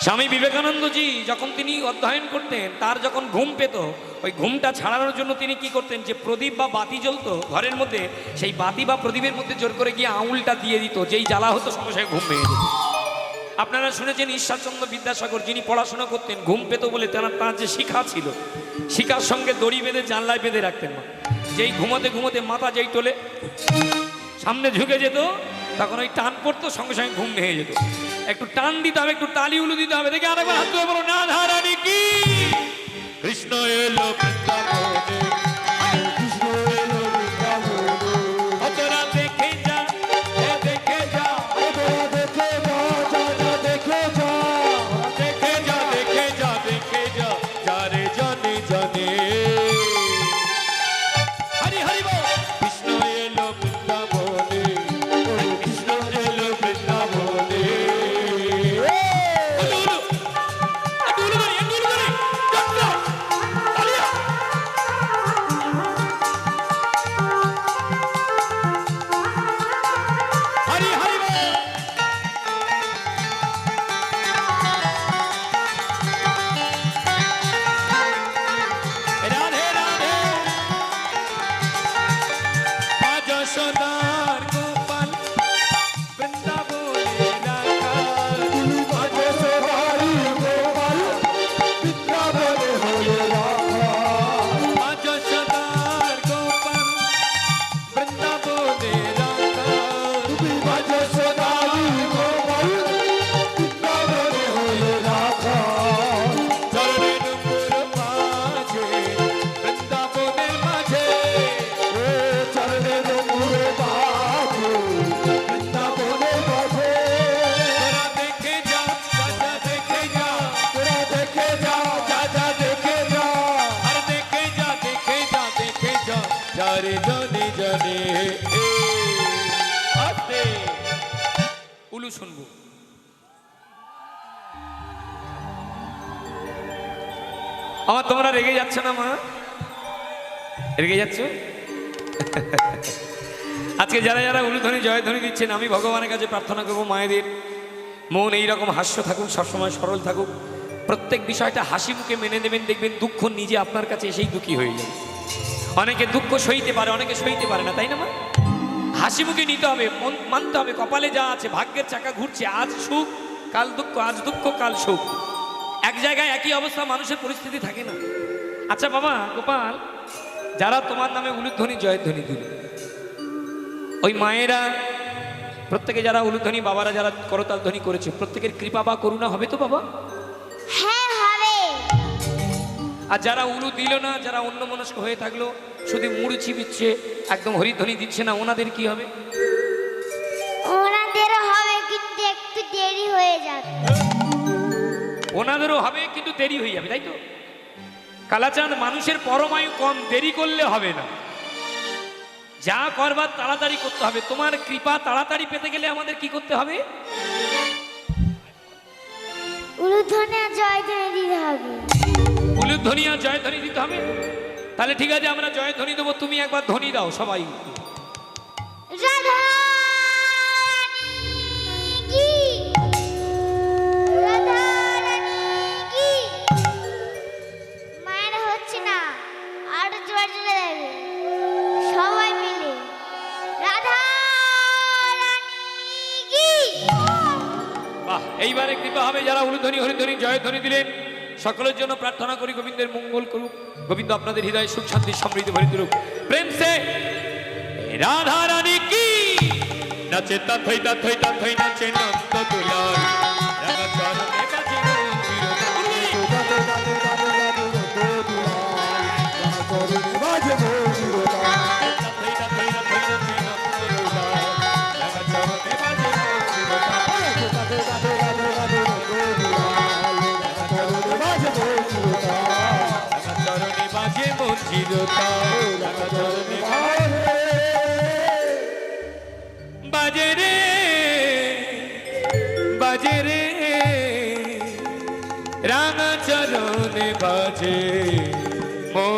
স্বামী বিবেকানন্দজি যখন তিনি অধ্যয়ন করতেন, তার যখন ঘুম পেত, ওই ঘুমটা ছাড়ানোর জন্য তিনি কি করতেন, যে প্রদীপ বা বাতি জ্বলতো ঘরের মধ্যে, সেই বাতি বা প্রদীপের মধ্যে জোর করে গিয়ে আঙুলটা দিয়ে দিত, যেই জ্বালা হতো সঙ্গে সঙ্গে ঘুম ভেঙে যেত। আপনারা শুনেছেন ঈশ্বরচন্দ্র বিদ্যাসাগর, যিনি পড়াশোনা করতেন, ঘুম পেত বলে তার যে শিখা ছিল, শিখার সঙ্গে দড়ি বেঁধে জানলায় বেঁধে রাখতেন না। যেই ঘুমোতে ঘুমোতে মাথা যেই তোলে সামনে ঝুঁকে যেত, তখন ওই টান পড়তো, সঙ্গে সঙ্গে ঘুম ভেঙে যেত। একটু টান দিতে হবে, একটু তালি উলু দিতে হবে। দেখে আরেকবার হাত ধরে বলো, রাধা রানী কি, কৃষ্ণ এলো বৃন্দাবনে, কৃষ্ণ এলো বৃন্দাবনে, তোরা দেখে যা, দেখে যা, তোরা দেখে যা, দেখে যা, দেখে যা, দেখে যা, দেখে যা, যারে জানে জানে। হরি হরি বল, কৃষ্ণ এলো বৃন্দাবনে, কৃষ্ণ এলো বৃন্দাবনে। উলু শুনবো। আমার তোমরা রেগে যাচ্ছে না মা? রেগে যাচ্ছ? আজকে যারা যারা উলুধ্বনি জয়ধ্বনি দিচ্ছেন, আমি ভগবানের কাছে প্রার্থনা করবো, মায়েদের মন এইরকম হাস্য থাকুক, সবসময় সরল থাকুক, প্রত্যেক বিষয়টা হাসি মুখে মেনে নেবেন। দেখবেন দুঃখ নিজে আপনার কাছে এসেই দুঃখী হয়ে যাবে। অনেকে দুঃখ সইতে পারে, অনেকে সইতে পারে না, তাই না মা? হাসি মুখে নিতে হবে, মানতে হবে কপালে যা আছে, ভাগ্যের চাকা ঘুরছে, আজ সুখ কাল দুঃখ, আজ দুঃখ কাল সুখ। এক জায়গায় একই অবস্থা মানুষের পরিস্থিতি থাকে না। আচ্ছা বাবা গোপাল, যারা তোমার নামে উলুধ্বনি জয়ধ্বনি দিল, ওই মায়েরা প্রত্যেকে, যারা উলুধ্বনি বাবারা যারা করতাল ধ্বনি করেছে, প্রত্যেকের কৃপা বা করুণা হবে তো বাবা? হ্যাঁ হবে। আর যারা উলু দিল না, যারা অন্যমনস্ক হয়ে থাকলো, শুধু মুড়ি চিবিচ্ছে, একদম হরিধ্বনি দিচ্ছে না, ওনাদের কি হবে? ওনাদেরও হবে, কিন্তু একটু দেরি হয়ে যাবে। ওনাদেরও হবে, কিন্তু দেরি হয়ে যাবে, তাই তো? কালাচাঁদ, মানুষের পরমায়ু কম, দেরি করলে হবে না, যা করবার তাড়াতাড়ি করতে হবে। তোমার কৃপা তাড়াতাড়ি পেতে গেলে আমাদের কি করতে হবে? উলুধ্বনি আর জয়ধ্বনি দিতে হবে। উলুধ্বনি আর জয়ধ্বনি দিতে হবে। তাহলে ঠিক আছে, আমরা জয়ধ্বনি দেবো, তুমি একবার ধ্বনি দাও সবাই। রাধা রানী কি, রাধা রানী কি। মায়ের হচ্ছে না, আর জোরে জোরে দেবে সবাই মিলে। রাধা রানী কি। বাহ, এইবারে কৃপা হবে। যারা উলুধ্বনি হরিধ্বনি জয়ধ্বনি দিলেন, সকলের জন্য প্রার্থনা করি গোবিন্দের মঙ্গল করুক, গোবিন্দ আপনাদের হৃদয়ে সুখ শান্তি সমৃদ্ধি ভরে তুলুক। প্রেম সে রাধা রানী কি। নাচে তাথই তাথই তাথই নাচে নন্দ দুলাল, রাধা চরণে বাজে মন্দির বাজে রে, বাজে রে, রাঙা চরণে বাজে মো